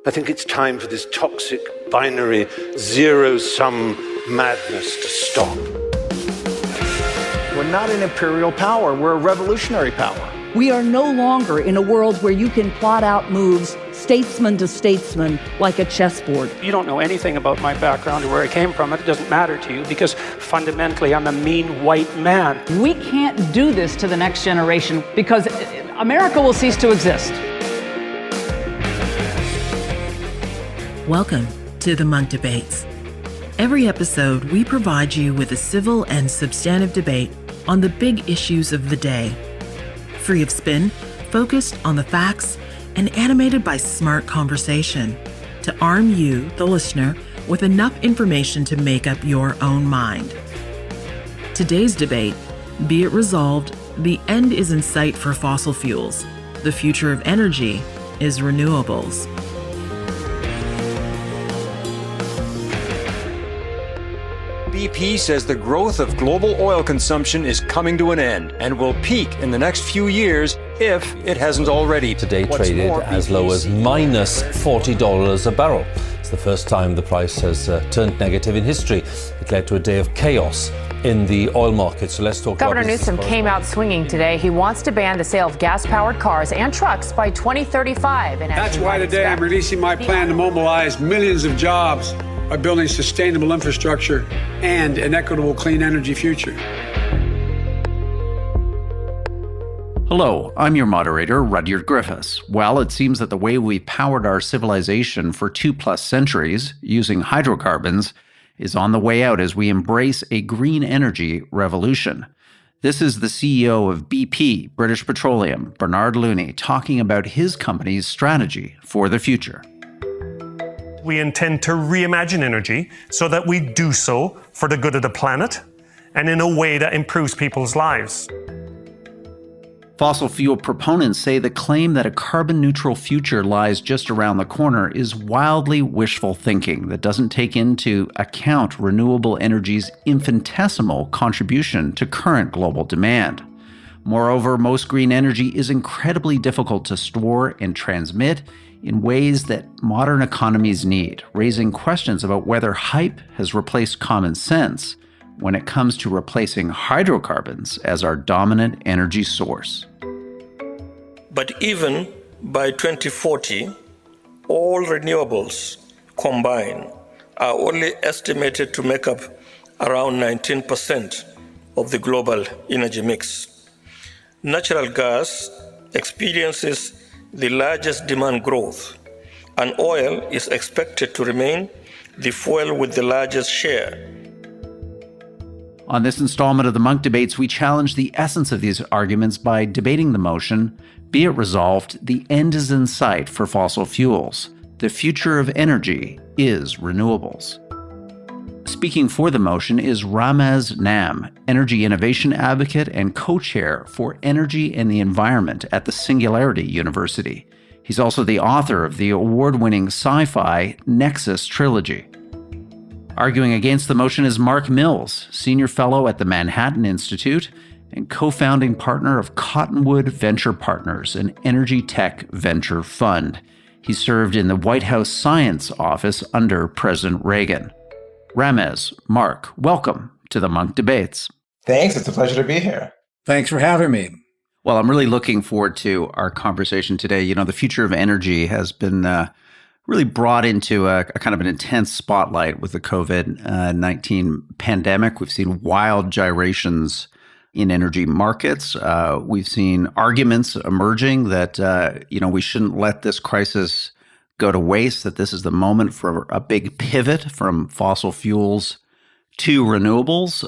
I think it's time for this toxic, binary, zero-sum madness to stop. We're not an imperial power, we're a revolutionary power. We are no longer in a world where you can plot out moves statesman to statesman like a chessboard. You don't know anything about my background or where I came from. It doesn't matter to you because fundamentally I'm a mean white man. We can't do this to the next generation because America will cease to exist. Welcome to the Munk Debates. Every episode, we provide you with a civil and substantive debate on the big issues of the day. Free of spin, focused on the facts, and animated by smart conversation to arm you, the listener, with enough information to make up your own mind. Today's debate, be it resolved, the end is in sight for fossil fuels. The future of energy is renewables. BP says the growth of global oil consumption is coming to an end and will peak in the next few years if it hasn't already. Today traded as low as minus $40 a barrel. It's the first time the price has turned negative in history. It led to a day of chaos in the oil market. So let's talk Governor about Newsom came out swinging today. He wants to ban the sale of gas-powered cars and trucks by 2035. And that's why today I'm releasing my plan to mobilize millions of jobs by building sustainable infrastructure and an equitable clean energy future. Hello, I'm your moderator, Rudyard Griffiths. Well, it seems that the way we've powered our civilization for 2+ centuries, using hydrocarbons, is on the way out as we embrace a green energy revolution. This is the CEO of BP, British Petroleum, Bernard Looney, talking about his company's strategy for the future. We intend to reimagine energy so that we do so for the good of the planet and in a way that improves people's lives. Fossil fuel proponents say the claim that a carbon-neutral future lies just around the corner is wildly wishful thinking that doesn't take into account renewable energy's infinitesimal contribution to current global demand. Moreover, most green energy is incredibly difficult to store and transmit in ways that modern economies need, raising questions about whether hype has replaced common sense when it comes to replacing hydrocarbons as our dominant energy source. But even by 2040, all renewables combined are only estimated to make up around 19% of the global energy mix. Natural gas experiences the largest demand growth, and oil is expected to remain the fuel with the largest share. On this installment of the Munk Debates, we challenge the essence of these arguments by debating the motion, be it resolved, the end is in sight for fossil fuels. The future of energy is renewables. Speaking for the motion is Ramez Naam, energy innovation advocate and co-chair for energy and the environment at the Singularity University. He's also the author of the award-winning sci-fi Nexus trilogy. Arguing against the motion is Mark Mills, senior fellow at the Manhattan Institute and co-founding partner of Cottonwood Venture Partners, an energy tech venture fund. He served in the White House Science Office under President Reagan. Ramez, Mark, welcome to the Munk Debates. Thanks. It's a pleasure to be here. Thanks for having me. Well, I'm really looking forward to our conversation today. You know, the future of energy has been really brought into a kind of an intense spotlight with the COVID-19 pandemic. We've seen wild gyrations in energy markets. We've seen arguments emerging that, we shouldn't let this crisis go to waste, that this is the moment for a big pivot from fossil fuels to renewables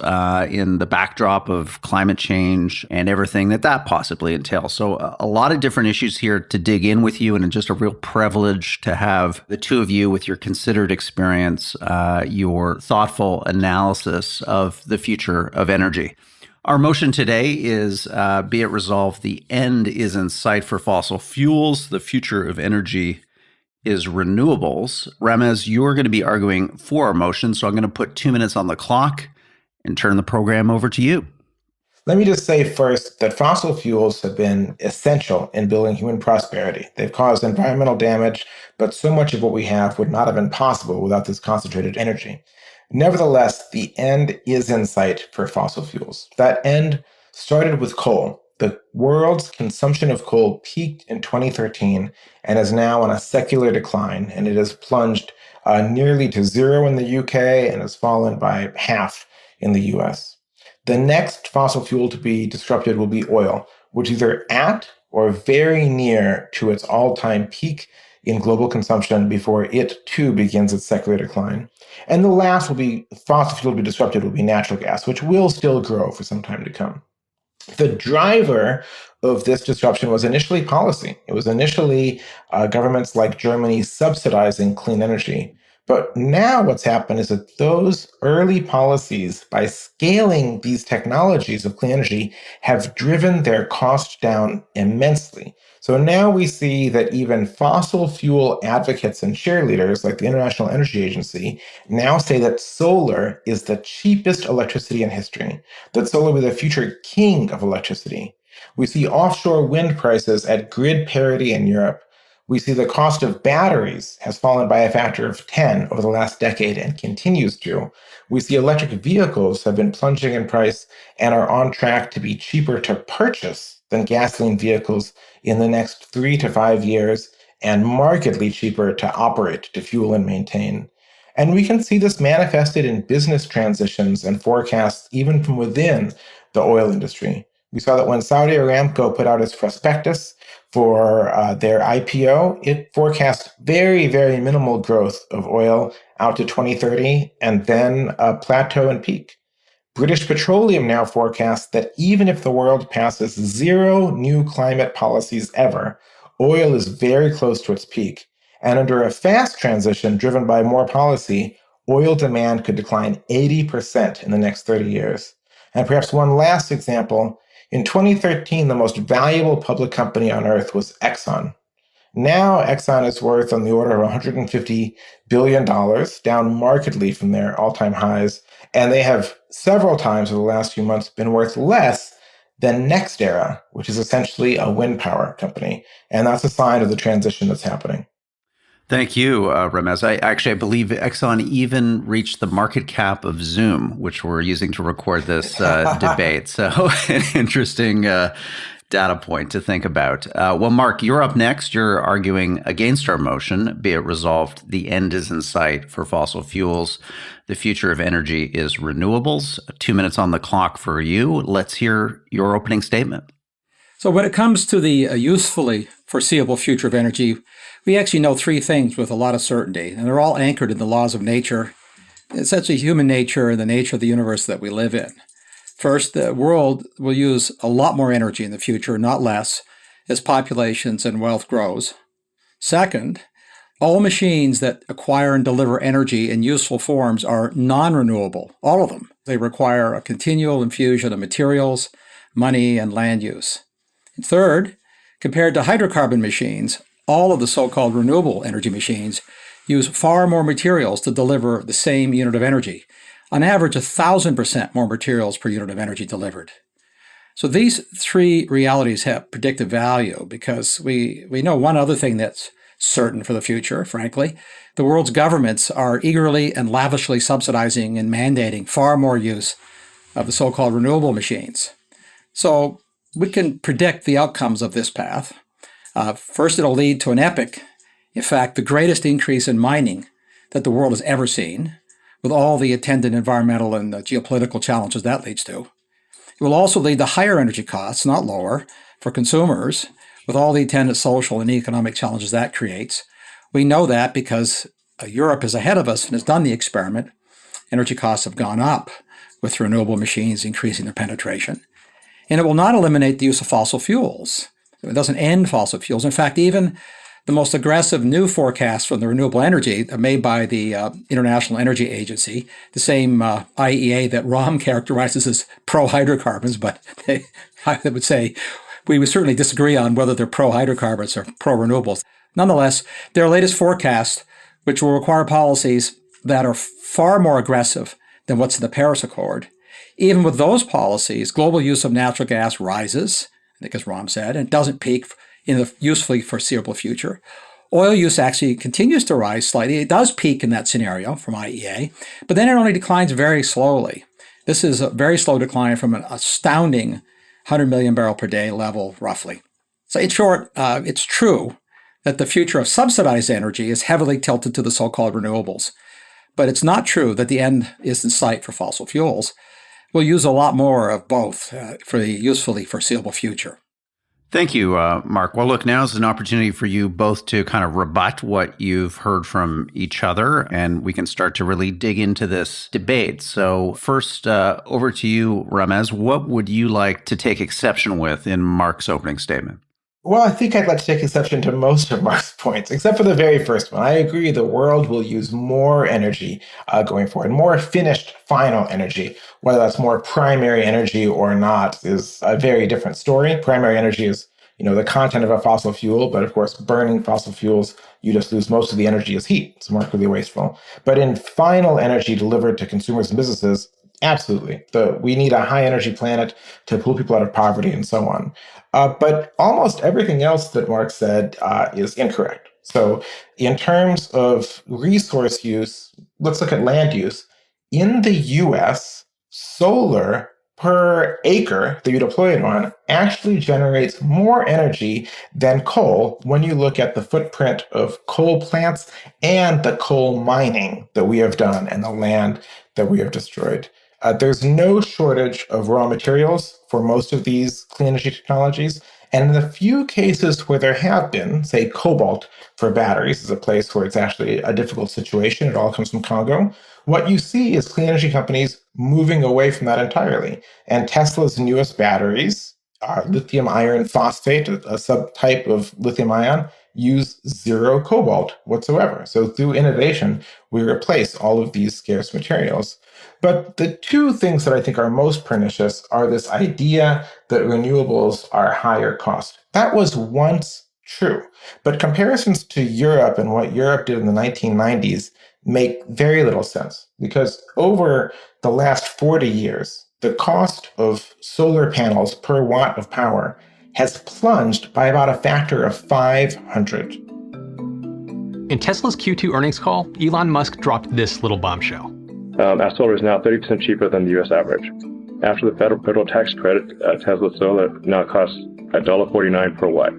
in the backdrop of climate change and everything that possibly entails. So a lot of different issues here to dig in with you, and just a real privilege to have the two of you with your considered experience, your thoughtful analysis of the future of energy. Our motion today is, be it resolved, the end is in sight for fossil fuels. The future of energy is renewables. Ramez, you're going to be arguing for our motion, so I'm going to put 2 minutes on the clock and turn the program over to you. Let me just say first that fossil fuels have been essential in building human prosperity. They've caused environmental damage, but so much of what we have would not have been possible without this concentrated energy. Nevertheless, the end is in sight for fossil fuels. That end started with coal. The world's consumption of coal peaked in 2013 and is now on a secular decline, and it has plunged nearly to zero in the UK and has fallen by half in the US. The next fossil fuel to be disrupted will be oil, which is either at or very near to its all-time peak in global consumption before it too begins its secular decline. And the last fossil fuel to be disrupted will be natural gas, which will still grow for some time to come. The driver of this disruption was initially policy. It was initially governments like Germany subsidizing clean energy. But now what's happened is that those early policies, by scaling these technologies of clean energy, have driven their cost down immensely. So now we see that even fossil fuel advocates and cheerleaders like the International Energy Agency now say that solar is the cheapest electricity in history, that solar will be the future king of electricity. We see offshore wind prices at grid parity in Europe. We see the cost of batteries has fallen by a factor of 10 over the last decade and continues to. We see electric vehicles have been plunging in price and are on track to be cheaper to purchase than gasoline vehicles in the next 3 to 5 years, and markedly cheaper to operate, to fuel and maintain. And we can see this manifested in business transitions and forecasts even from within the oil industry. We saw that when Saudi Aramco put out its prospectus for their IPO, it forecast very, very minimal growth of oil out to 2030 and then a plateau and peak. British Petroleum now forecasts that even if the world passes 0 new climate policies ever, oil is very close to its peak. And under a fast transition driven by more policy, oil demand could decline 80% in the next 30 years. And perhaps one last example, in 2013, the most valuable public company on earth was Exxon. Now Exxon is worth on the order of $150 billion, down markedly from their all-time highs, and they have several times over the last few months been worth less than NextEra, which is essentially a wind power company. And that's a sign of the transition that's happening. Thank you, Ramez. I believe Exxon even reached the market cap of Zoom, which we're using to record this debate. So an interesting data point to think about. Well, Mark, you're up next. You're arguing against our motion, be it resolved, the end is in sight for fossil fuels. The future of energy is renewables. 2 minutes on the clock for you. Let's hear your opening statement. So when it comes to the usefully foreseeable future of energy, we actually know 3 things with a lot of certainty, and they're all anchored in the laws of nature, essentially human nature and the nature of the universe that we live in. First, the world will use a lot more energy in the future, not less, as populations and wealth grows. Second, all machines that acquire and deliver energy in useful forms are non-renewable, all of them. They require a continual infusion of materials, money, and land use. And third, compared to hydrocarbon machines, all of the so-called renewable energy machines use far more materials to deliver the same unit of energy. On average, 1,000% more materials per unit of energy delivered. So these 3 realities have predictive value because we know one other thing that's certain for the future, frankly. The world's governments are eagerly and lavishly subsidizing and mandating far more use of the so-called renewable machines. So we can predict the outcomes of this path. First, it'll lead to an epic, in fact, the greatest increase in mining that the world has ever seen, with all the attendant environmental and geopolitical challenges that leads to. It will also lead to higher energy costs, not lower, for consumers, with all the attendant social and economic challenges that creates. We know that because Europe is ahead of us and has done the experiment. Energy costs have gone up with renewable machines increasing their penetration. And it will not eliminate the use of fossil fuels. It doesn't end fossil fuels. In fact, even the most aggressive new forecasts from the renewable energy made by the International Energy Agency, the same IEA that Rahm characterizes as pro-hydrocarbons, but I would say we would certainly disagree on whether they're pro-hydrocarbons or pro-renewables. Nonetheless, their latest forecast, which will require policies that are far more aggressive than what's in the Paris Accord, Even with those policies, global use of natural gas rises, I think as Ram said, and it doesn't peak in the usefully foreseeable future. Oil use actually continues to rise slightly. It does peak in that scenario from IEA, but then it only declines very slowly. This is a very slow decline from an astounding 100 million barrel per day level, roughly. So in short, it's true that the future of subsidized energy is heavily tilted to the so-called renewables. But it's not true that the end is in sight for fossil fuels. We'll use a lot more of both for the usefully foreseeable future. Thank you, Mark. Well, look, now's an opportunity for you both to kind of rebut what you've heard from each other, and we can start to really dig into this debate. So first, over to you, Ramez. What would you like to take exception with in Mark's opening statement? Well, I think I'd like to take exception to most of Mark's points, except for the very first one. I agree the world will use more energy going forward, more finished final energy. Whether that's more primary energy or not is a very different story. Primary energy is, the content of a fossil fuel, but of course, burning fossil fuels, you just lose most of the energy as heat. It's more really wasteful. But in final energy delivered to consumers and businesses, absolutely. We need a high energy planet to pull people out of poverty and so on. But almost everything else that Mark said is incorrect. So in terms of resource use, let's look at land use. In the US, solar per acre that you deploy it on actually generates more energy than coal when you look at the footprint of coal plants and the coal mining that we have done and the land that we have destroyed. There's no shortage of raw materials for most of these clean energy technologies. And in the few cases where there have been, say, cobalt for batteries is a place where it's actually a difficult situation. It all comes from Congo. What you see is clean energy companies moving away from that entirely. And Tesla's newest batteries, lithium iron phosphate, a subtype of lithium ion, use zero cobalt whatsoever. So through innovation, we replace all of these scarce materials. But the two things that I think are most pernicious are this idea that renewables are higher cost. That was once true, but comparisons to Europe and what Europe did in the 1990s make very little sense, because over the last 40 years, the cost of solar panels per watt of power has plunged by about a factor of 500. In Tesla's Q2 earnings call, Elon Musk dropped this little bombshell. Our solar is now 30% cheaper than the US average. After the federal tax credit, Tesla solar now costs $1.49 per watt.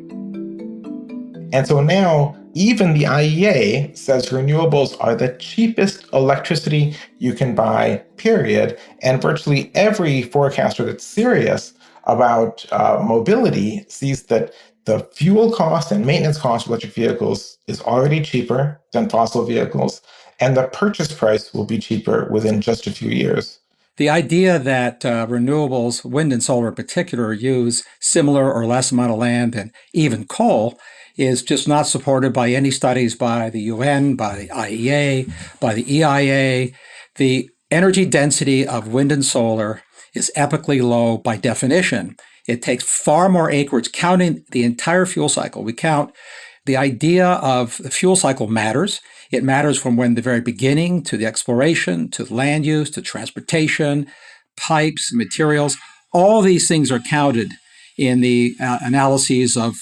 And so now, even the IEA says renewables are the cheapest electricity you can buy, period. And virtually every forecaster that's serious about mobility sees that the fuel cost and maintenance cost of electric vehicles is already cheaper than fossil vehicles, and the purchase price will be cheaper within just a few years. The idea that renewables, wind and solar in particular, use similar or less amount of land than even coal is just not supported by any studies by the UN, by the IEA, by the EIA. The energy density of wind and solar is epically low by definition. It takes far more acreage, counting the entire fuel cycle. We count the idea of the fuel cycle matters. It matters from when the very beginning to the exploration, to land use, to transportation, pipes, materials. All these things are counted in the analyses of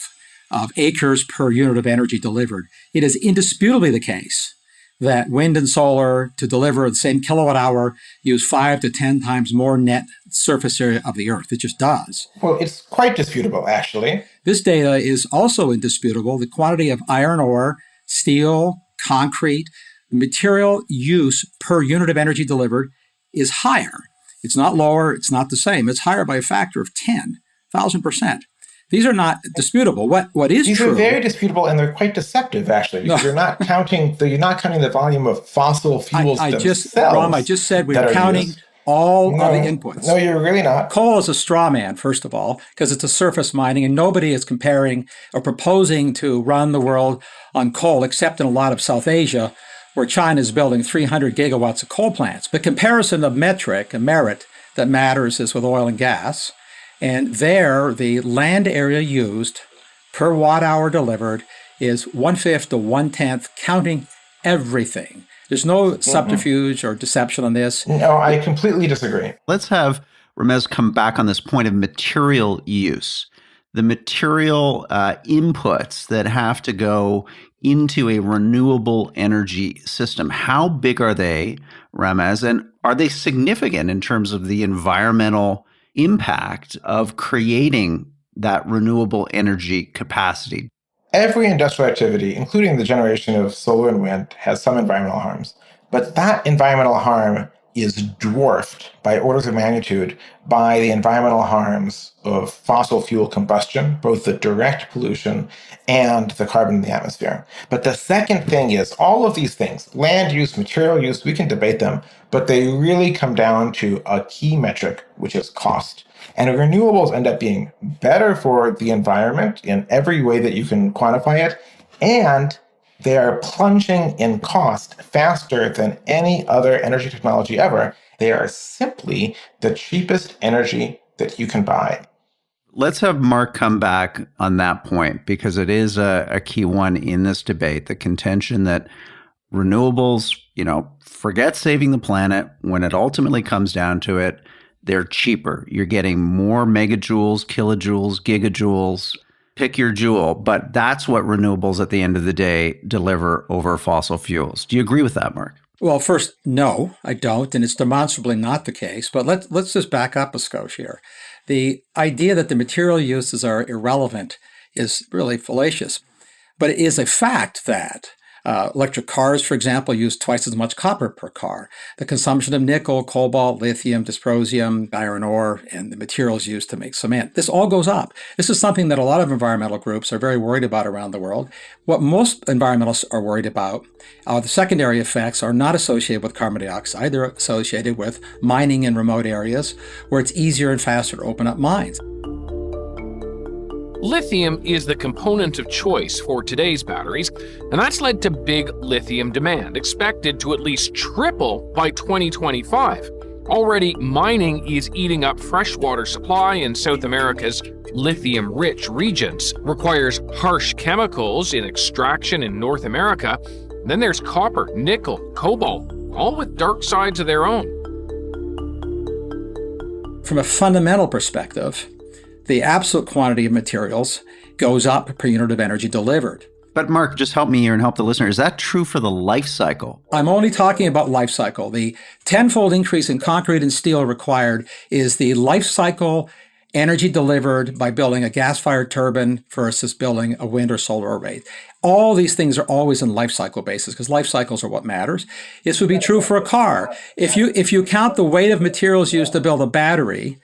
acres per unit of energy delivered. It is indisputably the case that wind and solar, to deliver the same kilowatt hour, use 5 to 10 times more net surface area of the Earth. It just does. Well, it's quite disputable, actually. This data is also indisputable. The quantity of iron ore, steel, concrete, material use per unit of energy delivered is higher. It's not lower, it's not the same. It's higher by a factor of 10,000%. These are not disputable. What is These true? are very disputable, and they're quite deceptive, actually, because you're not counting the volume of fossil fuels themselves. Ron, I just said we were counting all of the inputs. No, you're really not. Coal is a straw man, first of all, because it's a surface mining, and nobody is comparing or proposing to run the world on coal, except in a lot of South Asia, where China is building 300 gigawatts of coal plants. But comparison of metric and merit that matters is with oil and gas. And there, the land area used per watt hour delivered is 1/5 to 1/10, counting everything. There's no subterfuge or deception on this. No, I completely disagree. Let's have Ramez come back on this point of material use, the material inputs that have to go into a renewable energy system. How big are they, Ramez, and are they significant in terms of the environmental impact of creating that renewable energy capacity? Every industrial activity, including the generation of solar and wind, has some environmental harms. But that environmental harm is dwarfed by orders of magnitude by the environmental harms of fossil fuel combustion, both the direct pollution and the carbon in the atmosphere. But the second thing is all of these things, land use, material use, we can debate them, but they really come down to a key metric, which is cost. And renewables end up being better for the environment in every way that you can quantify it, and they are plunging in cost faster than any other energy technology ever. They are simply the cheapest energy that you can buy. Let's have Mark come back on that point, because it is a key one in this debate, the contention that renewables, forget saving the planet. When it ultimately comes down to it, they're cheaper. You're getting more megajoules, kilojoules, gigajoules, pick your jewel. But that's what renewables at the end of the day deliver over fossil fuels. Do you agree with that, Mark? Well, first, no, I don't, and it's demonstrably not the case. But let's just back up a skosh here. The idea that the material uses are irrelevant is really fallacious. But it is a fact that electric cars, for example, use twice as much copper per car. The consumption of nickel, cobalt, lithium, dysprosium, iron ore, and the materials used to make cement. This all goes up. This is something that a lot of environmental groups are very worried about around the world. What most environmentalists are worried about, the secondary effects are not associated with carbon dioxide. They're associated with mining in remote areas where it's easier and faster to open up mines. Lithium is the component of choice for today's batteries, and that's led to big lithium demand, expected to at least triple by 2025. Already, mining is eating up freshwater supply in South America's lithium-rich regions, requires harsh chemicals in extraction in North America. Then there's copper, nickel, cobalt, all with dark sides of their own. From a fundamental perspective, the absolute quantity of materials goes up per unit of energy delivered. But Mark, just help me here and help the listener. Is that true for the life cycle? I'm only talking about life cycle. The tenfold increase in concrete and steel required is the life cycle energy delivered by building a gas-fired turbine versus building a wind or solar array. All these things are always in life cycle basis because life cycles are what matters. This would be true for a car. If you count the weight of materials used to build a battery,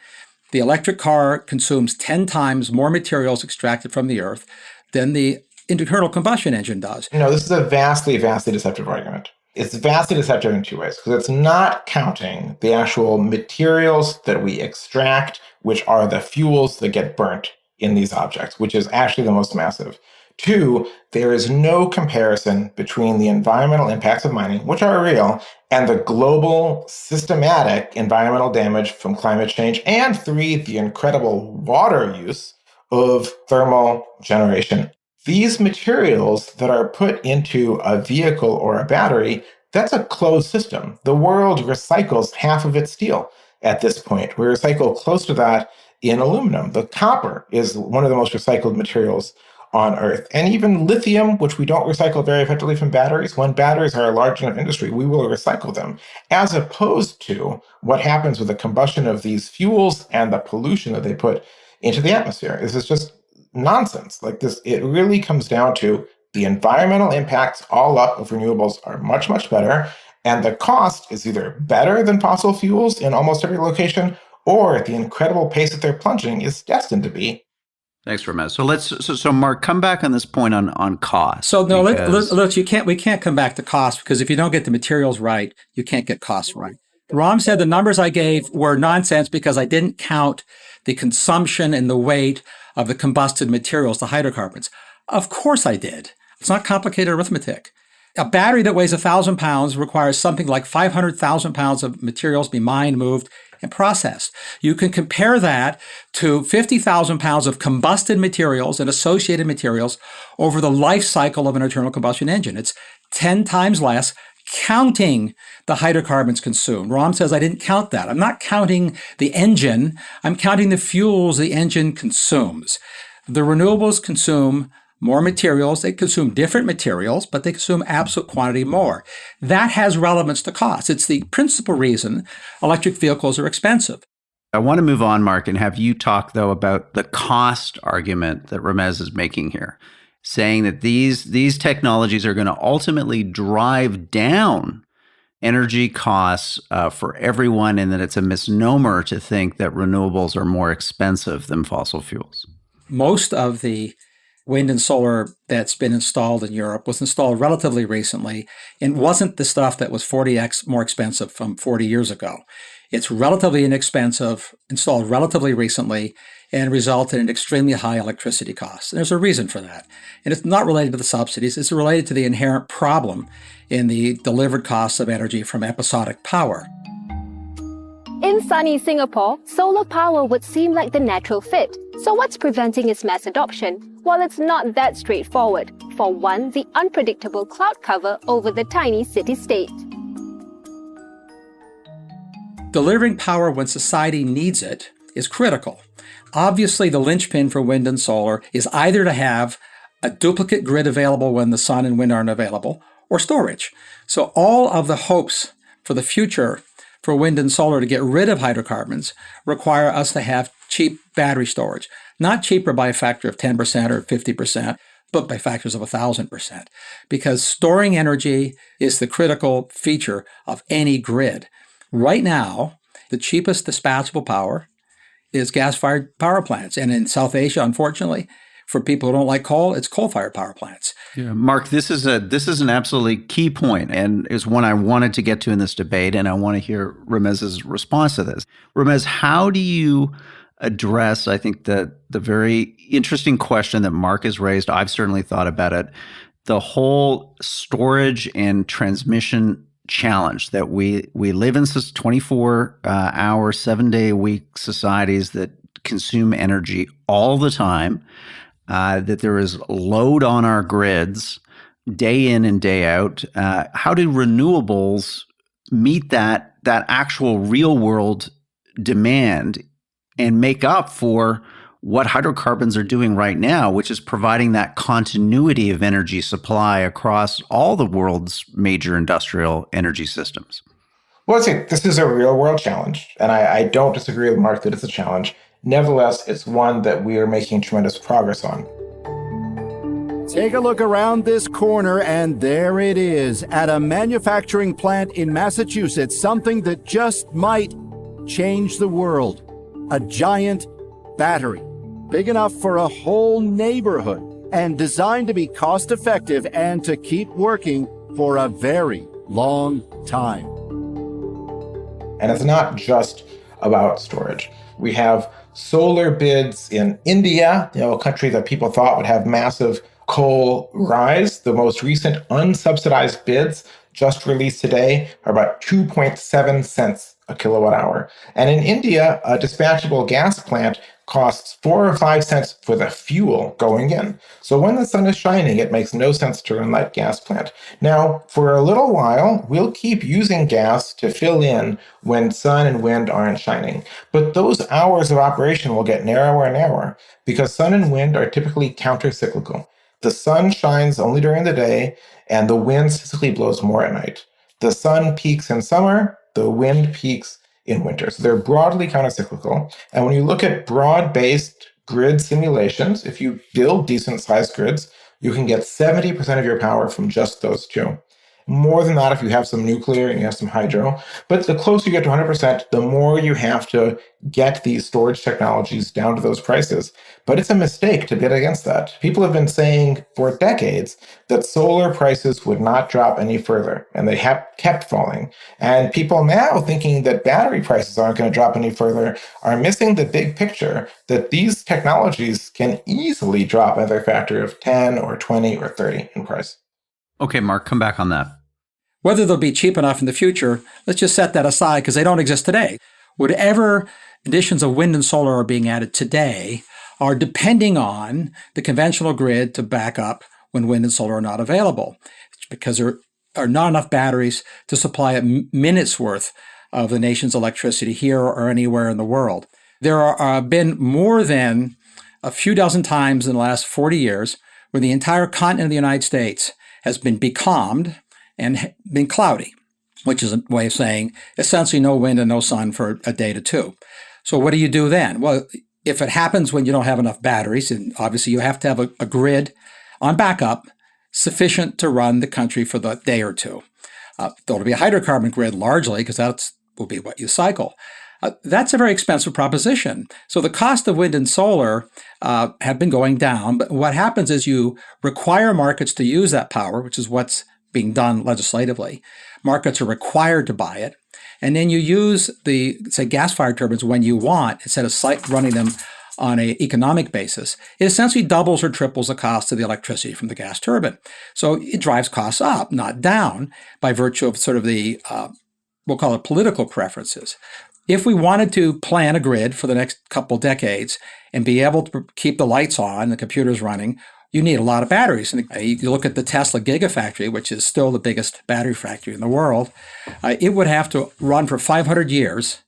the electric car consumes 10 times more materials extracted from the earth than the internal combustion engine does. No, this is a vastly, vastly deceptive argument. It's vastly deceptive in two ways, because it's not counting the actual materials that we extract, which are the fuels that get burnt in these objects, which is actually the most massive. Two, there is no comparison between the environmental impacts of mining, which are real, and the global systematic environmental damage from climate change. And three, the incredible water use of thermal generation. These materials that are put into a vehicle or a battery, that's a closed system. The world recycles half of its steel at this point. We recycle close to that in aluminum. The copper is one of the most recycled materials on Earth. And even lithium, which we don't recycle very effectively from batteries, when batteries are a large enough industry, we will recycle them, as opposed to what happens with the combustion of these fuels and the pollution that they put into the atmosphere. This is just nonsense. Like this, it really comes down to the environmental impacts all up of renewables are much, much better. And the cost is either better than fossil fuels in almost every location, or at the incredible pace that they're plunging is destined to be. Thanks, Ramez. So Mark, come back on this point on cost. So no, we can't come back to cost, because if you don't get the materials right, you can't get costs right. Ram said the numbers I gave were nonsense because I didn't count the consumption and the weight of the combusted materials, the hydrocarbons. Of course I did. It's not complicated arithmetic. A battery that weighs 1,000 pounds requires something like 500,000 pounds of materials be mined, moved, and processed. You can compare that to 50,000 pounds of combusted materials and associated materials over the life cycle of an internal combustion engine. It's 10 times less. counting the hydrocarbons consumed. Ram says, I didn't count that. I'm not counting the engine. I'm counting the fuels the engine consumes. The renewables consume more materials. They consume different materials, but they consume absolute quantity more. That has relevance to cost. It's the principal reason electric vehicles are expensive. I want to move on, Mark, and have you talk, though, about the cost argument that Ramez is making here, saying that these technologies are going to ultimately drive down energy costs for everyone, and that it's a misnomer to think that renewables are more expensive than fossil fuels. Most of the wind and solar that's been installed in Europe was installed relatively recently and wasn't the stuff that was 40x more expensive from 40 years ago. It's relatively inexpensive, installed relatively recently, and resulted in extremely high electricity costs. And there's a reason for that. And it's not related to the subsidies, it's related to the inherent problem in the delivered costs of energy from episodic power. In sunny Singapore, solar power would seem like the natural fit. So what's preventing its mass adoption? Well, it's not that straightforward. For one, the unpredictable cloud cover over the tiny city-state. Delivering power when society needs it is critical. Obviously, the linchpin for wind and solar is either to have a duplicate grid available when the sun and wind aren't available, or storage. So all of the hopes for the future for wind and solar to get rid of hydrocarbons require us to have cheap battery storage. Not cheaper by a factor of 10% or 50%, but by factors of 1,000%. Because storing energy is the critical feature of any grid. Right now, the cheapest dispatchable power is gas-fired power plants. And in South Asia, unfortunately, for people who don't like coal, it's coal-fired power plants. Yeah, Mark, this is an absolutely key point, and is one I wanted to get to in this debate, and I want to hear Ramez's response to this. Ramez, how do you address, I think, the very interesting question that Mark has raised? I've certainly thought about it. The whole storage and transmission challenge that we live in 24-hour, 7-day-a-week societies that consume energy all the time, that there is load on our grids day in and day out. How do renewables meet that actual real world demand and make up for what hydrocarbons are doing right now, which is providing that continuity of energy supply across all the world's major industrial energy systems? Well, this is a real world challenge, and I don't disagree with Mark that it's a challenge. Nevertheless, it's one that we are making tremendous progress on. Take a look around this corner, and there it is, at a manufacturing plant in Massachusetts, something that just might change the world. A giant battery, big enough for a whole neighborhood, and designed to be cost-effective and to keep working for a very long time. And it's not just about storage. We have solar bids in India, a country that people thought would have massive coal rise. The most recent unsubsidized bids just released today are about 2.7 cents a kilowatt hour. And in India, a dispatchable gas plant costs 4 or 5 cents for the fuel going in. So when the sun is shining, it makes no sense to run that gas plant. Now, for a little while, we'll keep using gas to fill in when sun and wind aren't shining. But those hours of operation will get narrower and narrower because sun and wind are typically counter-cyclical. The sun shines only during the day, and the wind typically blows more at night. The sun peaks in summer, the wind peaks in winter. So they're broadly countercyclical. And when you look at broad-based grid simulations, if you build decent-sized grids, you can get 70% of your power from just those two. More than that if you have some nuclear and you have some hydro. But the closer you get to 100%, the more you have to get these storage technologies down to those prices. But it's a mistake to bid against that. People have been saying for decades that solar prices would not drop any further, and they have kept falling. And people now thinking that battery prices aren't going to drop any further are missing the big picture that these technologies can easily drop another factor of 10 or 20 or 30 in price. Okay, Mark, come back on that. Whether they'll be cheap enough in the future, let's just set that aside because they don't exist today. Whatever additions of wind and solar are being added today are depending on the conventional grid to back up when wind and solar are not available. It's because they're are not enough batteries to supply a minute's worth of the nation's electricity here or anywhere in the world. There are been more than a few dozen times in the last 40 years where the entire continent of the United States has been becalmed and been cloudy, which is a way of saying essentially no wind and no sun for a day to two. So what do you do then? Well, if it happens when you don't have enough batteries, and obviously you have to have a grid on backup sufficient to run the country for the day or two. There'll be a hydrocarbon grid largely because that will be what you cycle. That's a very expensive proposition. So the cost of wind and solar have been going down, but what happens is you require markets to use that power, which is what's being done legislatively. Markets are required to buy it, and then you use the, say, gas-fired turbines when you want, instead of running them on an economic basis. It essentially doubles or triples the cost of the electricity from the gas turbine. So it drives costs up, not down, by virtue of sort of the, we'll call it political preferences. If we wanted to plan a grid for the next couple decades and be able to keep the lights on, the computers running, you need a lot of batteries. And you look at the Tesla Gigafactory, which is still the biggest battery factory in the world, it would have to run for 500 years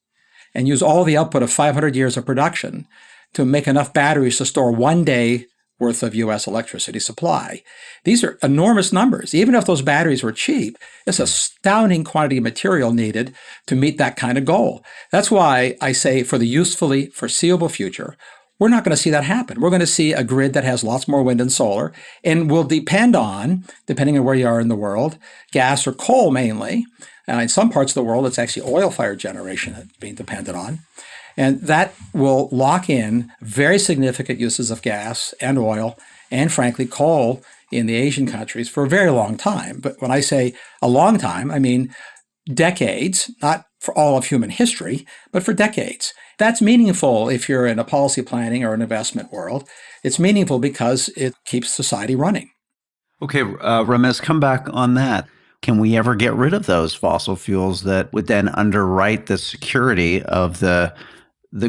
and use all the output of 500 years of production to make enough batteries to store 1 day worth of U.S. electricity supply. These are enormous numbers. Even if those batteries were cheap, it's an astounding quantity of material needed to meet that kind of goal. That's why I say for the usefully foreseeable future, we're not going to see that happen. We're going to see a grid that has lots more wind and solar and will depend on, depending on where you are in the world, gas or coal mainly. In some parts of the world, it's actually oil-fired generation that's being depended on. And that will lock in very significant uses of gas and oil and, frankly, coal in the Asian countries for a very long time. But when I say a long time, I mean decades, not for all of human history, but for decades. That's meaningful if you're in a policy planning or an investment world. It's meaningful because it keeps society running. Okay, Ramez, come back on that. Can we ever get rid of those fossil fuels that would then underwrite the security of the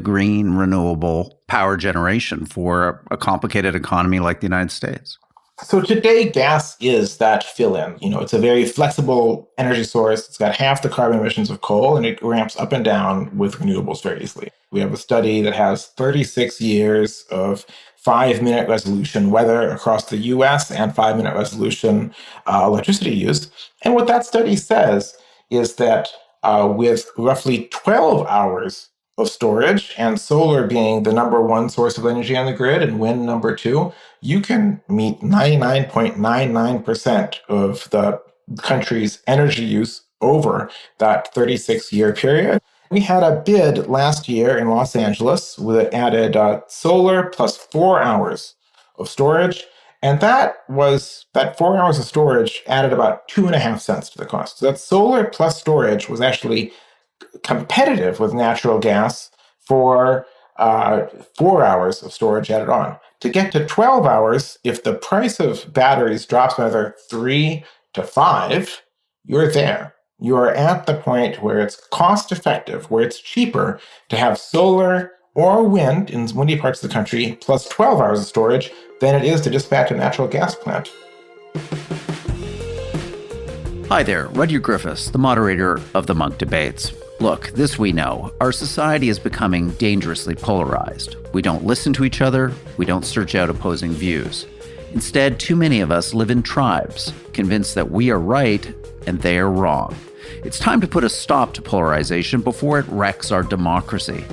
green renewable power generation for a complicated economy like the United States? So today, gas is that fill-in. It's a very flexible energy source. It's got half the carbon emissions of coal, and it ramps up and down with renewables very easily. We have a study that has 36 years of 5-minute resolution weather across the US and 5-minute resolution electricity use. And what that study says is that with roughly 12 hours of storage, and solar being the number one source of energy on the grid and wind number two, you can meet 99.99% of the country's energy use over that 36-year period. We had a bid last year in Los Angeles that added solar plus 4 hours of storage, and that 4 hours of storage added about 2.5 cents to the cost. So that solar plus storage was actually competitive with natural gas for 4 hours of storage added on. To get to 12 hours, if the price of batteries drops by another 3 to 5, you're there. You are at the point where it's cost effective, where it's cheaper to have solar or wind in windy parts of the country plus 12 hours of storage than it is to dispatch a natural gas plant. Hi there, Rudyard Griffiths, the moderator of the Munk Debates. Look, this we know. Our society is becoming dangerously polarized. We don't listen to each other. We don't search out opposing views. Instead, too many of us live in tribes, convinced that we are right and they are wrong. It's time to put a stop to polarization before it wrecks our democracy.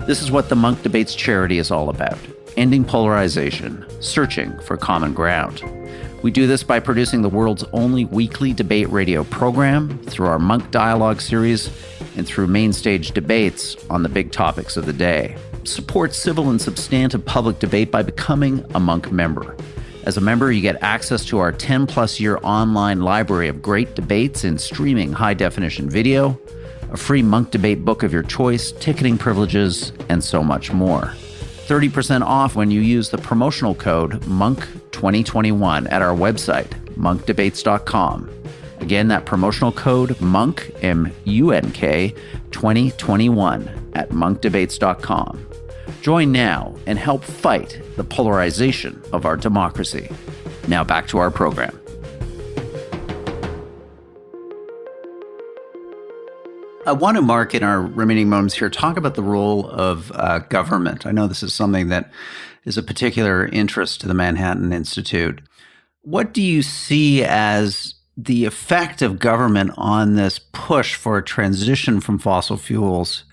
This is what the Munk Debates charity is all about: ending polarization, searching for common ground. We do this by producing the world's only weekly debate radio program, through our Munk Dialogue series, and through main stage debates on the big topics of the day. Support civil and substantive public debate by becoming a Munk member. As a member, you get access to our 10-plus year online library of great debates in streaming high-definition video, a free Munk Debate book of your choice, ticketing privileges, and so much more. 30% off when you use the promotional code MONK2021 at our website, monkdebates.com. Again, that promotional code MONK, M-U-N-K, 2021 at monkdebates.com. Join now and help fight the polarization of our democracy. Now back to our program. I want to, Mark, in our remaining moments here, talk about the role of government. I know this is something that is a particular interest to the Manhattan Institute. What do you see as the effect of government on this push for a transition from fossil fuels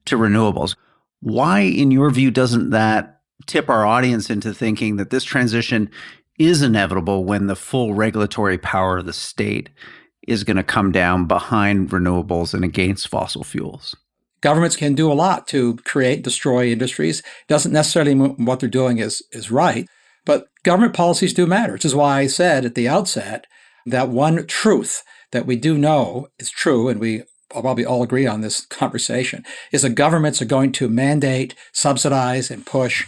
to renewables? Why, in your view, doesn't that tip our audience into thinking that this transition is inevitable when the full regulatory power of the state is going to come down behind renewables and against fossil fuels? Governments can do a lot to create, destroy industries. Doesn't necessarily mean what they're doing is right, but government policies do matter, which is why I said at the outset that one truth that we do know is true, and we probably all agree on this conversation, is that governments are going to mandate, subsidize, and push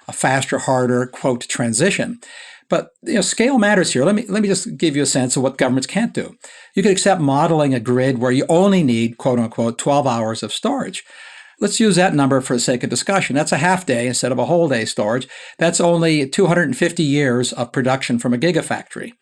a faster, harder, quote, transition. But scale matters here. Let me just give you a sense of what governments can't do. You could accept modeling a grid where you only need, quote unquote, 12 hours of storage. Let's use that number for the sake of discussion. That's a half day instead of a whole day storage. That's only 250 years of production from a gigafactory.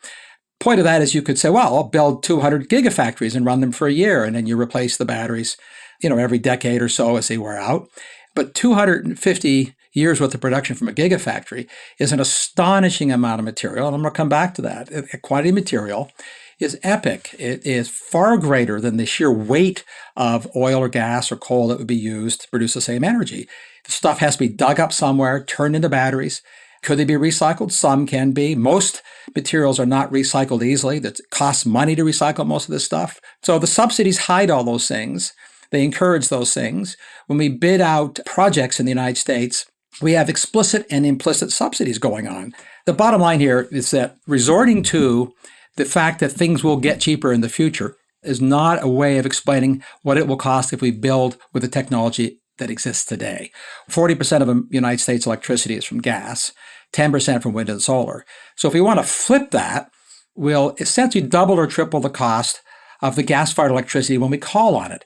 Point of that is you could say, well, I'll build 200 gigafactories and run them for a year, and then you replace the batteries, every decade or so as they wear out. But 250 years worth of production from a gigafactory is an astonishing amount of material, and I'm going to come back to that. A quantity of material is epic. It is far greater than the sheer weight of oil or gas or coal that would be used to produce the same energy. The stuff has to be dug up somewhere, turned into batteries. Could they be recycled? Some can be. Most materials are not recycled easily. It costs money to recycle most of this stuff. So the subsidies hide all those things. They encourage those things. When we bid out projects in the United States, we have explicit and implicit subsidies going on. The bottom line here is that resorting to the fact that things will get cheaper in the future is not a way of explaining what it will cost if we build with the technology that exists today. 40% of the United States electricity is from gas, 10% from wind and solar. So if we want to flip that, we'll essentially double or triple the cost of the gas-fired electricity when we call on it.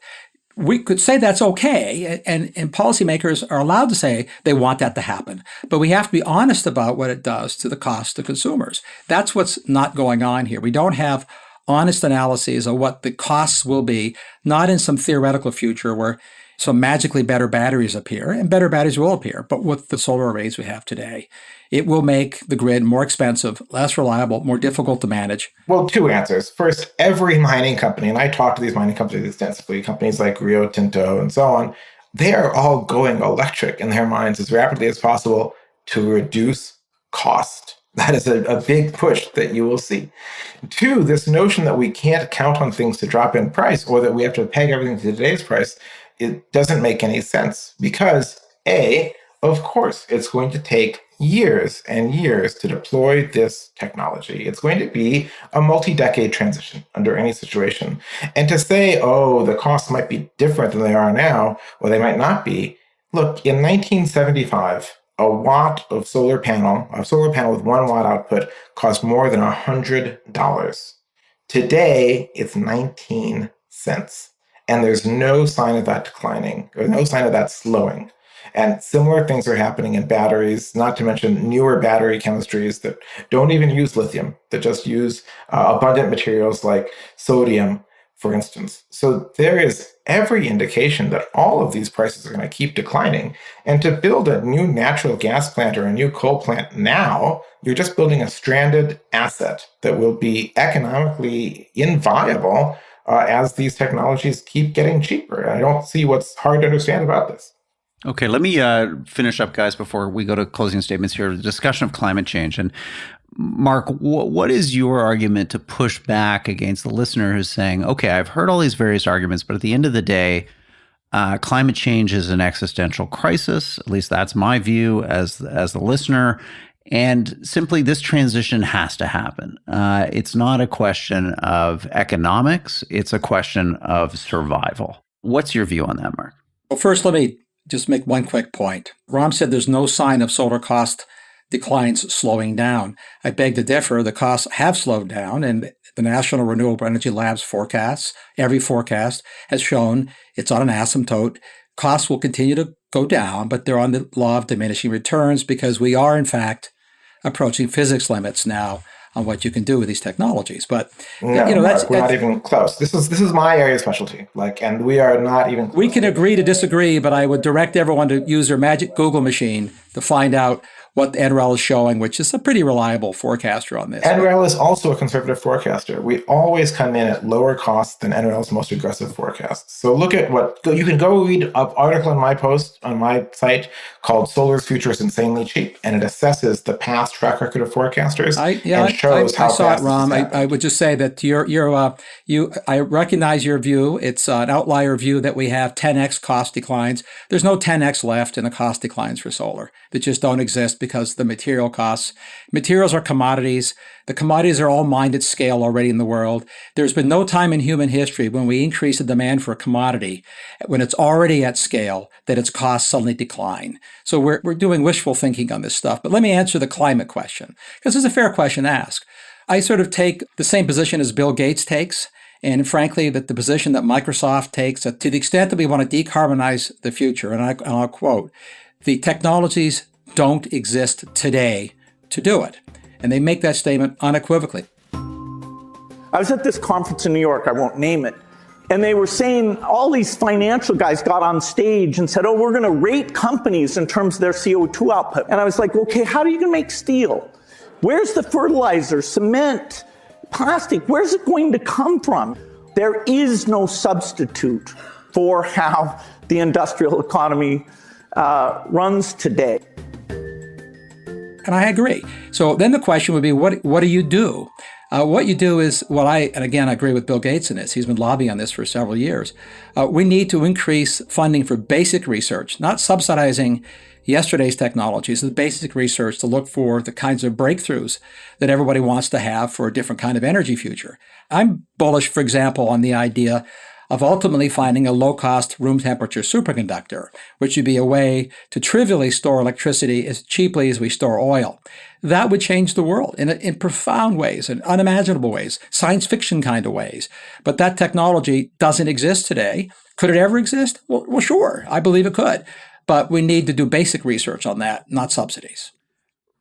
We could say that's okay, and policymakers are allowed to say they want that to happen. But we have to be honest about what it does to the cost to consumers. That's what's not going on here. We don't have honest analyses of what the costs will be, not in some theoretical future where some magically better batteries appear, and better batteries will appear, but with the solar arrays we have today. It will make the grid more expensive, less reliable, more difficult to manage. Well, two answers. First, every mining company, and I talk to these mining companies extensively, companies like Rio Tinto and so on, they are all going electric in their mines as rapidly as possible to reduce cost. That is a big push that you will see. Two, this notion that we can't count on things to drop in price or that we have to peg everything to today's price, it doesn't make any sense because, A, of course, it's going to take years and years to deploy this technology. It's going to be a multi-decade transition under any situation. And to say, oh, the costs might be different than they are now, or they might not be. Look, in 1975, a watt of a solar panel with 1 watt output cost more than $100. Today, it's 19 cents. And there's no sign of that declining, or no sign of that slowing. And similar things are happening in batteries, not to mention newer battery chemistries that don't even use lithium, that just use abundant materials like sodium, for instance. So there is every indication that all of these prices are going to keep declining. And to build a new natural gas plant or a new coal plant now, you're just building a stranded asset that will be economically inviable as these technologies keep getting cheaper. I don't see what's hard to understand about this. Okay, let me finish up, guys, before we go to closing statements here, the discussion of climate change. And Mark, what is your argument to push back against the listener who's saying, okay, I've heard all these various arguments, but at the end of the day, climate change is an existential crisis. At least that's my view as the listener. And simply this transition has to happen. It's not a question of economics. It's a question of survival. What's your view on that, Mark? Well, first, let me just make one quick point. Ram said there's no sign of solar cost declines slowing down. I beg to differ. The costs have slowed down, and the National Renewable Energy Lab's forecasts, every forecast has shown it's on an asymptote. Costs will continue to go down, but they're on the law of diminishing returns because we are, in fact, approaching physics limits now on what you can do with these technologies. But no, Mark, we're not even close. This is my area of specialty. And we are not even close. We can agree to disagree, but I would direct everyone to use their magic Google machine to find out what NREL is showing, which is a pretty reliable forecaster on this. NREL is also a conservative forecaster. We always come in at lower costs than NREL's most aggressive forecasts. So look at you can go read an article in my post on my site called Solar's Future is Insanely Cheap, and it assesses the past track record of forecasters and shows how fast I saw it, Ram. this is I would just say that I recognize your view. It's an outlier view that we have 10x cost declines. There's no 10x left in the cost declines for solar. That just don't exist because the materials are commodities. The commodities are all mined at scale already in the world. There's been no time in human history when we increase the demand for a commodity, when it's already at scale, that its costs suddenly decline. So we're doing wishful thinking on this stuff. But let me answer the climate question, because it's a fair question to ask. I sort of take the same position as Bill Gates takes, and frankly, that the position that Microsoft takes, that to the extent that we want to decarbonize the future, and I'll quote, the technologies don't exist today to do it. And they make that statement unequivocally. I was at this conference in New York, I won't name it, and they were saying, all these financial guys got on stage and said, oh, we're going to rate companies in terms of their CO2 output. And I was like, okay, how are you going to make steel? Where's the fertilizer, cement, plastic? Where's it going to come from? There is no substitute for how the industrial economy runs today. And I agree. So then the question would be, what do you do? What you do is and again, I agree with Bill Gates in this. He's been lobbying on this for several years. We need to increase funding for basic research, not subsidizing yesterday's technologies, the basic research to look for the kinds of breakthroughs that everybody wants to have for a different kind of energy future. I'm bullish, for example, on the idea of ultimately finding a low-cost room temperature superconductor, which would be a way to trivially store electricity as cheaply as we store oil. That would change the world in profound ways, in unimaginable ways, science fiction kind of ways. But that technology doesn't exist today. Could it ever exist? Well, sure, I believe it could. But we need to do basic research on that, not subsidies.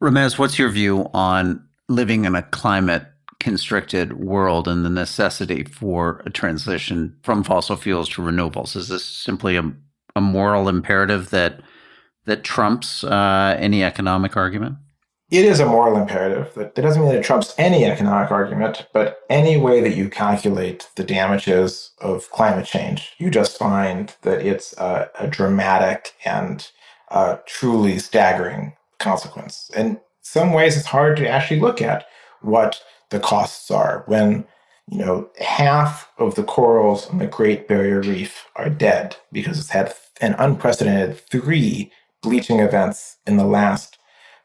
Ramez, what's your view on living in a climate-constricted world and the necessity for a transition from fossil fuels to renewables? Is this simply a moral imperative that trumps any economic argument? It is a moral imperative. That doesn't mean that it trumps any economic argument, but any way that you calculate the damages of climate change, you just find that it's a dramatic and truly staggering consequence. In some ways, it's hard to actually look at what the costs are when half of the corals on the Great Barrier Reef are dead because it's had an unprecedented 3 bleaching events in the last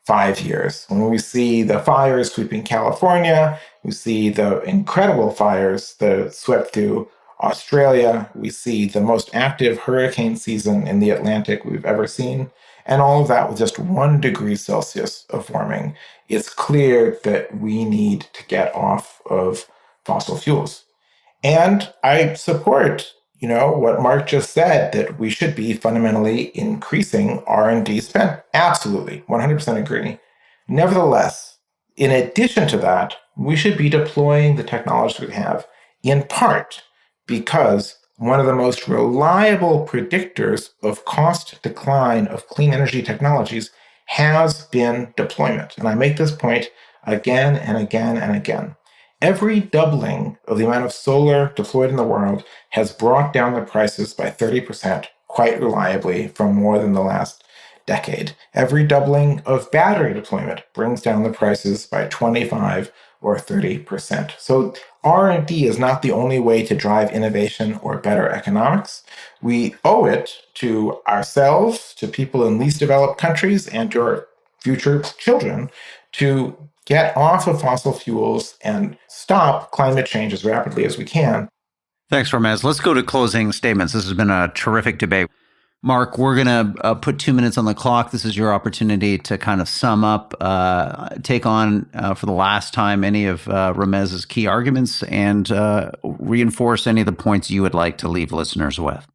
5 years. When we see the fires sweeping California, we see the incredible fires that swept through Australia, we see the most active hurricane season in the Atlantic we've ever seen, and all of that with just 1 degree Celsius of warming. It's clear that we need to get off of fossil fuels. And I support what Mark just said, that we should be fundamentally increasing R&D spend. Absolutely, 100% agree. Nevertheless, in addition to that, we should be deploying the technologies we have, in part because one of the most reliable predictors of cost decline of clean energy technologies has been deployment. And I make this point again and again and again. Every doubling of the amount of solar deployed in the world has brought down the prices by 30% quite reliably from more than the last decade. Every doubling of battery deployment brings down the prices by 25 or 30%. So R&D is not the only way to drive innovation or better economics. We owe it to ourselves, to people in least developed countries, and to our future children to get off of fossil fuels and stop climate change as rapidly as we can. Thanks, Ramez. Let's go to closing statements. This has been a terrific debate. Mark, we're going to put 2 minutes on the clock. This is your opportunity to kind of sum up, take on for the last time any of Ramez's key arguments and reinforce any of the points you would like to leave listeners with.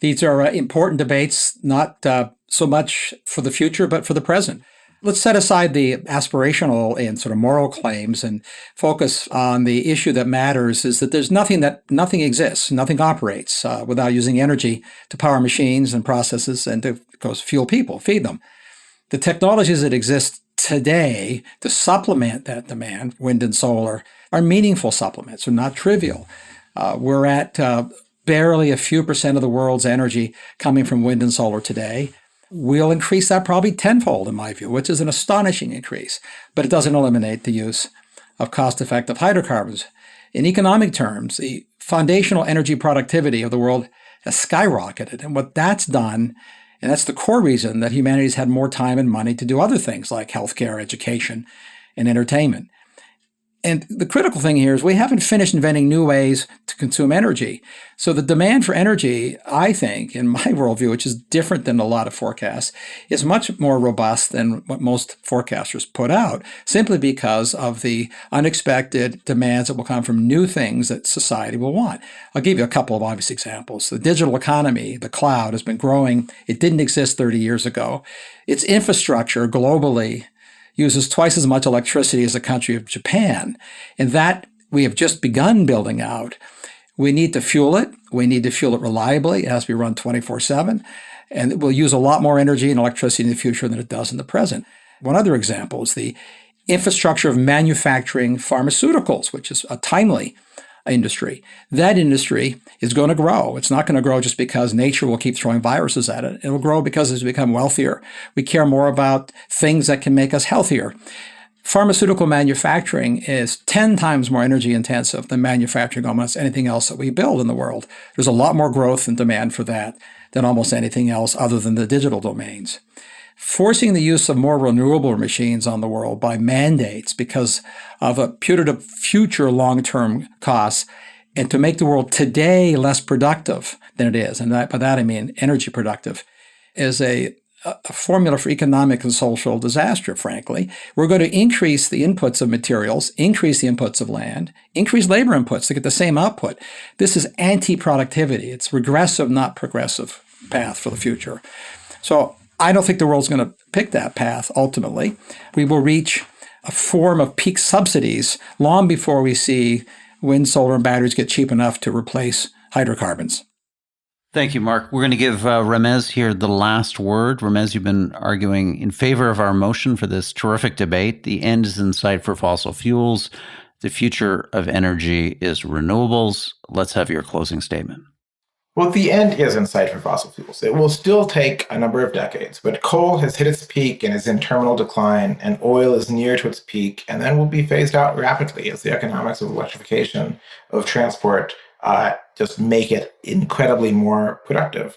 These are important debates, not so much for the future, but for the present. Let's set aside the aspirational and sort of moral claims and focus on the issue that matters is that nothing exists, nothing operates without using energy to power machines and processes and to, of course, fuel people, feed them. The technologies that exist today to supplement that demand, wind and solar, are meaningful supplements, they're not trivial. We're at barely a few percent of the world's energy coming from wind and solar today. We'll increase that probably tenfold, in my view, which is an astonishing increase, but it doesn't eliminate the use of cost-effective hydrocarbons. In economic terms, the foundational energy productivity of the world has skyrocketed, and what that's done, and that's the core reason that humanity's had more time and money to do other things like healthcare, education, and entertainment. And the critical thing here is we haven't finished inventing new ways to consume energy. So the demand for energy, I think, in my worldview, which is different than a lot of forecasts, is much more robust than what most forecasters put out, simply because of the unexpected demands that will come from new things that society will want. I'll give you a couple of obvious examples. The digital economy, the cloud, has been growing. It didn't exist 30 years ago. Its infrastructure globally uses twice as much electricity as the country of Japan. And that we have just begun building out. We need to fuel it. We need to fuel it reliably. It has to be run 24/7. And it will use a lot more energy and electricity in the future than it does in the present. One other example is the infrastructure of manufacturing pharmaceuticals, which is a timely industry. That industry is going to grow. It's not going to grow just because nature will keep throwing viruses at it. It will grow because it's become wealthier. We care more about things that can make us healthier. Pharmaceutical manufacturing is 10 times more energy intensive than manufacturing almost anything else that we build in the world. There's a lot more growth and demand for that than almost anything else other than the digital domains. Forcing the use of more renewable machines on the world by mandates because of a putative future long-term costs and to make the world today less productive than it is, and by that I mean energy productive, is a formula for economic and social disaster, frankly. We're going to increase the inputs of materials, increase the inputs of land, increase labor inputs to get the same output. This is anti-productivity. It's regressive, not progressive path for the future. So I don't think the world's going to pick that path ultimately. We will reach a form of peak subsidies long before we see wind, solar, and batteries get cheap enough to replace hydrocarbons. Thank you, Mark. We're going to give Ramez here the last word. Ramez, you've been arguing in favor of our motion for this terrific debate. The end is in sight for fossil fuels. The future of energy is renewables. Let's have your closing statement. Well, the end is in sight for fossil fuels. It will still take a number of decades, but coal has hit its peak and is in terminal decline, and oil is near to its peak, and then will be phased out rapidly as the economics of electrification of transport just make it incredibly more productive.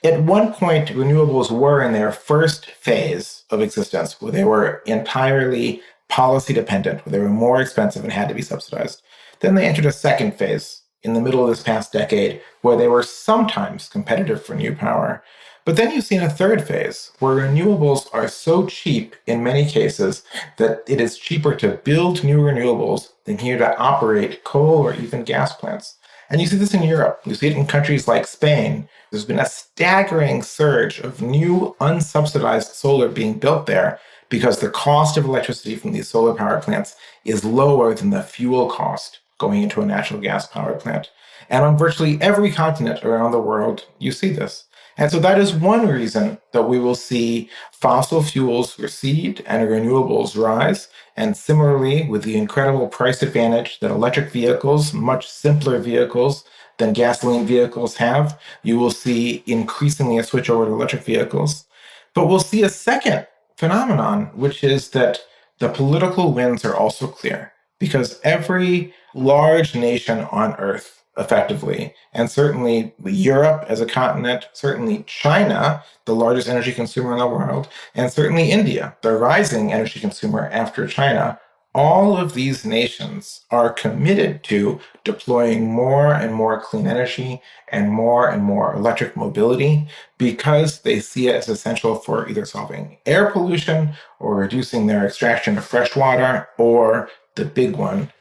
At one point, renewables were in their first phase of existence, where they were entirely policy dependent, where they were more expensive and had to be subsidized. Then they entered a second phase in the middle of this past decade, where they were sometimes competitive for new power. But then you've seen a third phase, where renewables are so cheap in many cases that it is cheaper to build new renewables than here to operate coal or even gas plants. And you see this in Europe. You see it in countries like Spain. There's been a staggering surge of new unsubsidized solar being built there because the cost of electricity from these solar power plants is lower than the fuel cost going into a natural gas power plant. And on virtually every continent around the world, you see this. And so that is one reason that we will see fossil fuels recede and renewables rise. And similarly, with the incredible price advantage that electric vehicles, much simpler vehicles than gasoline vehicles have, you will see increasingly a switch over to electric vehicles. But we'll see a second phenomenon, which is that the political winds are also clear, because every large nation on Earth, effectively, and certainly Europe as a continent, certainly China, the largest energy consumer in the world, and certainly India, the rising energy consumer after China, all of these nations are committed to deploying more and more clean energy and more electric mobility because they see it as essential for either solving air pollution or reducing their extraction of fresh water, or the big one,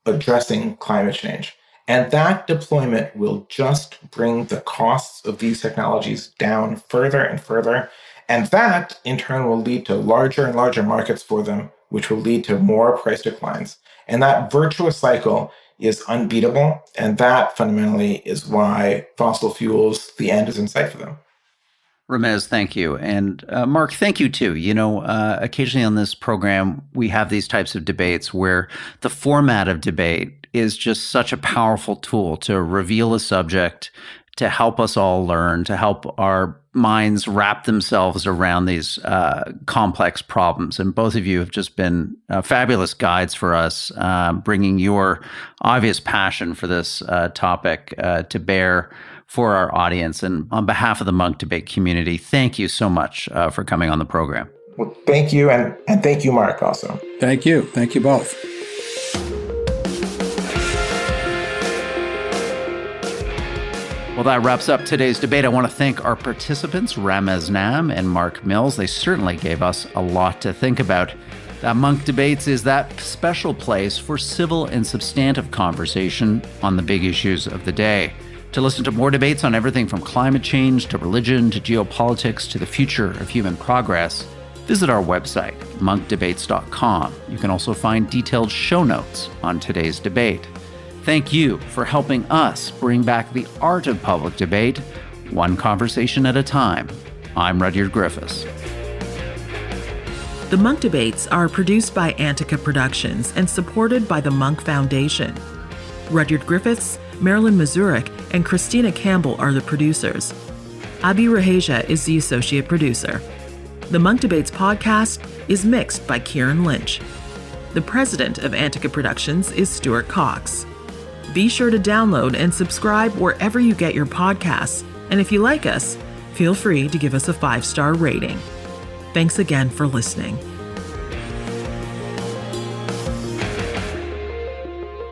addressing climate change. And that deployment will just bring the costs of these technologies down further and further. And that, in turn, will lead to larger and larger markets for them, which will lead to more price declines. And that virtuous cycle is unbeatable. And that fundamentally is why fossil fuels, the end is in sight for them. Ramez, thank you. And Mark, thank you too. Occasionally on this program, we have these types of debates where the format of debate is just such a powerful tool to reveal a subject, to help us all learn, to help our minds wrap themselves around these complex problems. And both of you have just been fabulous guides for us, bringing your obvious passion for this topic to bear for our audience. And on behalf of the Munk debate community, thank you so much for coming on the program. Well, thank you. And thank you, Mark, also. Thank you. Thank you both. Well, that wraps up today's debate. I want to thank our participants, Ramez Naam and Mark Mills. They certainly gave us a lot to think about. That Munk Debates is that special place for civil and substantive conversation on the big issues of the day. To listen to more debates on everything from climate change to religion to geopolitics to the future of human progress, visit our website, monkdebates.com. You can also find detailed show notes on today's debate. Thank you for helping us bring back the art of public debate, one conversation at a time. I'm Rudyard Griffiths. The Munk Debates are produced by Antica Productions and supported by the Munk Foundation. Rudyard Griffiths, Marilyn Mazurek, and Christina Campbell are the producers. Abi Raheja is the associate producer. The Munk Debates podcast is mixed by Kieran Lynch. The president of Antica Productions is Stuart Cox. Be sure to download and subscribe wherever you get your podcasts. And if you like us, feel free to give us a 5-star rating. Thanks again for listening.